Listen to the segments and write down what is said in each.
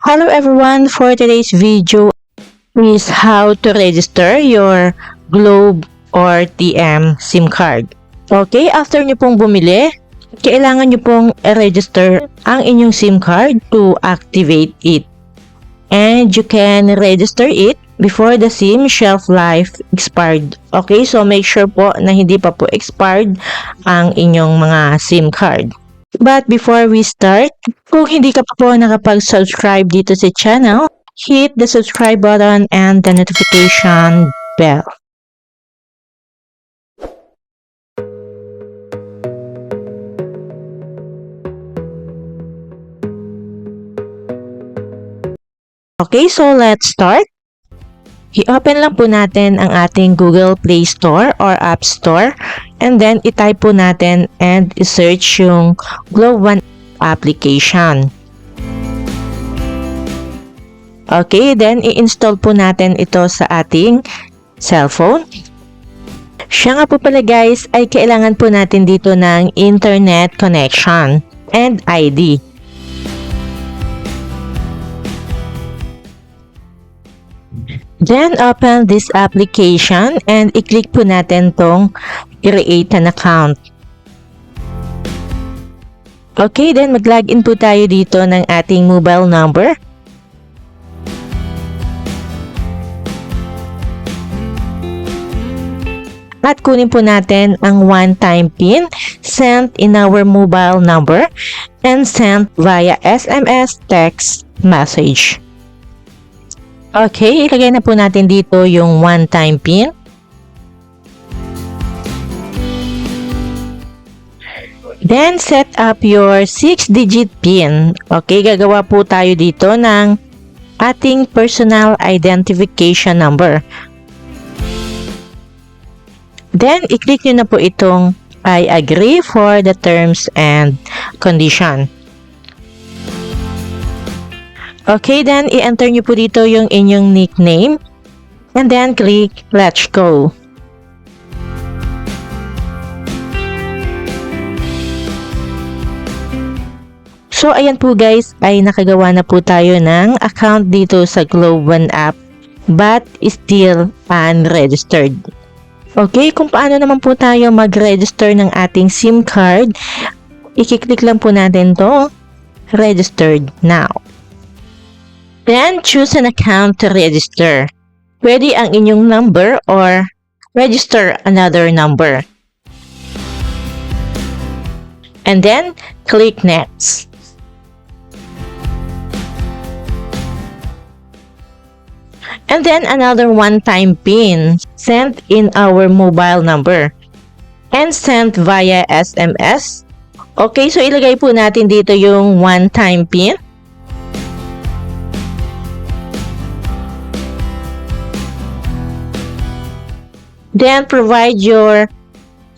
Hello everyone, for today's video is how to register your Globe or TM SIM card. Okay, after nyo pong bumili, kailangan nyo pong i-register ang inyong SIM card to activate it. And you can register it before the SIM shelf life expired. Okay, so make sure po na hindi pa po expired ang inyong mga SIM card. But before we start, kung hindi ka pa po nakapag-subscribe dito sa channel, hit the subscribe button and the notification bell. Okay, so let's start. I-open lang po natin ang ating Google Play Store or App Store and then i-type po natin and i-search yung Globe One application. Okay, then i-install po natin ito sa ating cellphone. Siya nga po pala guys ay kailangan po natin dito ng internet connection and ID. Then, open this application and i-click po natin tong create an account. Okay, then mag-login po tayo dito ng ating mobile number. At kunin po natin ang one-time PIN sent in our mobile number and sent via SMS text message. Okay, ilagay na po natin dito yung one-time PIN. Then, set up your 6-digit PIN. Okay, gagawa po tayo dito ng ating personal identification number. Then, i-click nyo na po itong I agree for the terms and condition. Okay, then i-enter nyo po dito yung inyong nickname and then click Let's Go. So, ayan po guys, ay nakagawa na po tayo ng account dito sa Globe One app but still unregistered. Okay, kung paano naman po tayo mag-register ng ating SIM card, i-click lang po natin to Registered Now. Then, choose an account to register. Pwede ang inyong number or register another number. And then, click Next. And then, another one-time PIN sent in our mobile number and sent via SMS. Okay, so ilagay po natin dito yung one-time PIN. Then, provide your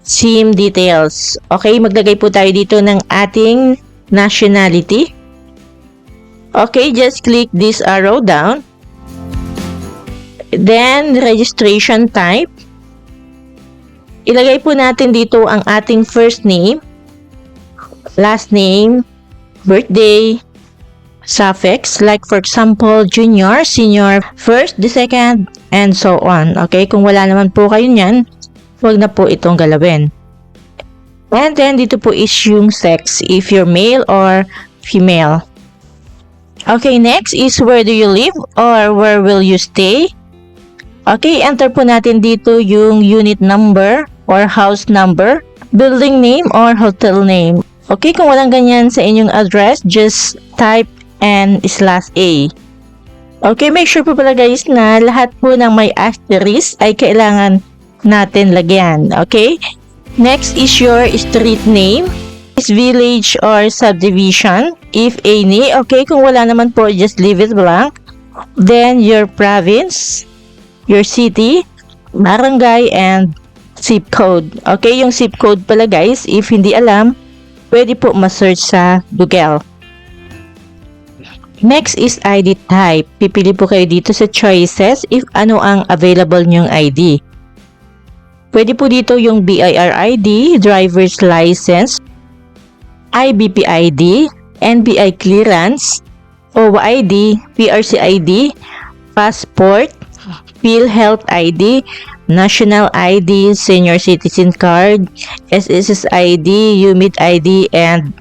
SIM details. Okay, maglagay po tayo dito ng ating nationality. Okay, just click this arrow down. Then, registration type. Ilagay po natin dito ang ating first name, last name, birthday, suffix, like for example, junior, senior, first, the second, and so on. Okay, kung wala naman po kayo niyan, huwag na po itong galawin. And then, dito po is yung sex, if you're male or female. Okay, next is where do you live or where will you stay? Okay, enter po natin dito yung unit number or house number, building name or hotel name. Okay, kung walang ganyan sa inyong address, just type n/a. Okay, make sure po pala guys na lahat po ng may asterisk ay kailangan natin lagyan. Okay? Next is your street name, is village or subdivision, if any. Okay, kung wala naman po, just leave it blank. Then your province, your city, barangay, and zip code. Okay, yung zip code pala guys, if hindi alam, pwede po ma-search sa Google. Next is ID type. Pipili po kayo dito sa choices if ano ang available nyong ID. Pwede po dito yung BIR ID, driver's license, IBP ID, NBI clearance, OID, PRC ID, passport, PhilHealth ID, National ID, Senior Citizen Card, SSS ID, UMID ID, and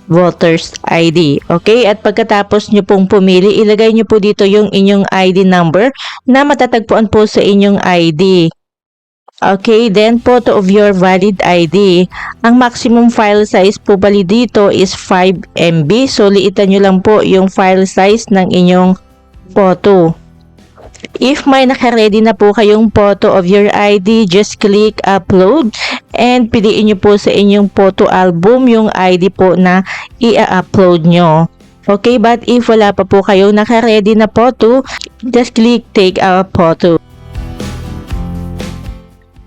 Voters ID. Okay? At pagkatapos nyo pong pumili, ilagay nyo po dito yung inyong ID number na matatagpuan po sa inyong ID. Okay, then photo of your valid ID. Ang maximum file size po bali dito is 5 MB. So, liitan nyo lang po yung file size ng inyong photo. If may naka-ready na po kayong photo of your ID, just click upload and piliin nyo po sa inyong photo album yung ID po na i-upload nyo. Okay, but if wala pa po kayong naka-ready na photo, just click take a photo.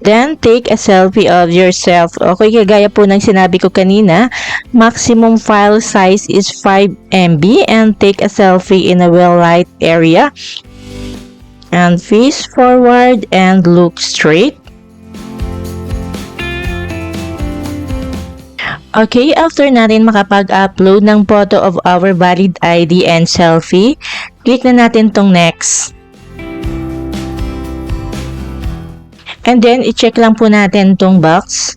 Then, take a selfie of yourself. Okay, kagaya po ng sinabi ko kanina, maximum file size is 5 MB and take a selfie in a well-light area. And face forward and look straight. Okay, after natin makapag-upload ng photo of our valid ID and selfie, click na natin tong next. And then, i-check lang po natin tong box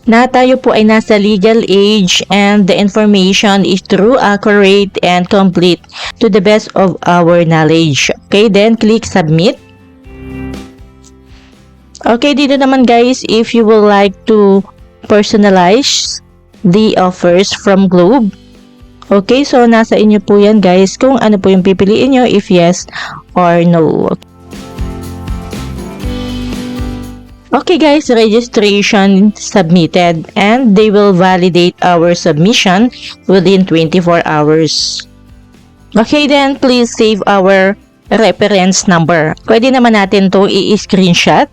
na tayo po ay nasa legal age and the information is true, accurate, and complete to the best of our knowledge. Okay, then click submit. Okay, dito naman guys, if you would like to personalize the offers from Globe. Okay, so nasa inyo po yan guys kung ano po yung pipiliin nyo, if yes or no. Okay guys, registration submitted and they will validate our submission within 24 hours. Okay then, please save our reference number. Pwede naman natin to i-screenshot.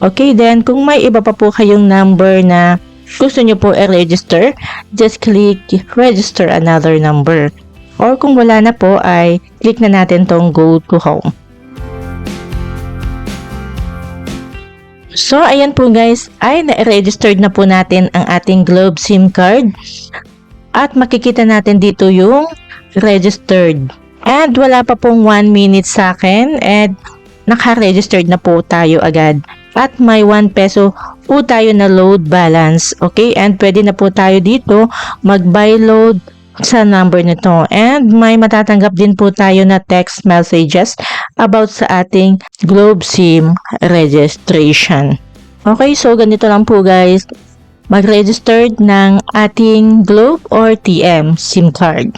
Okay then, kung may iba pa po kayong number na gusto nyo po i-register, just click register another number. Or kung wala na po ay click na natin tong go to home. So, ayan po guys, ay na-registered na po natin ang ating Globe SIM card. At makikita natin dito yung registered. And wala pa pong 1 minute sa akin and naka-registered na po tayo agad. At may 1 peso po tayo na load balance. Okay, and pwede na po tayo dito mag-buy load sa number nito. And may matatanggap din po tayo na text messages about sa ating Globe SIM registration. Okay, so ganito lang po guys, mag-register ng ating Globe or TM SIM card.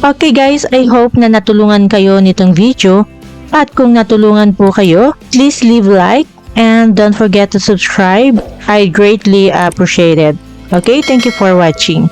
Okay guys, I hope na natulungan kayo nitong video. At kung natulungan po kayo, please leave like and don't forget to subscribe. I greatly appreciate it. Okay, thank you for watching.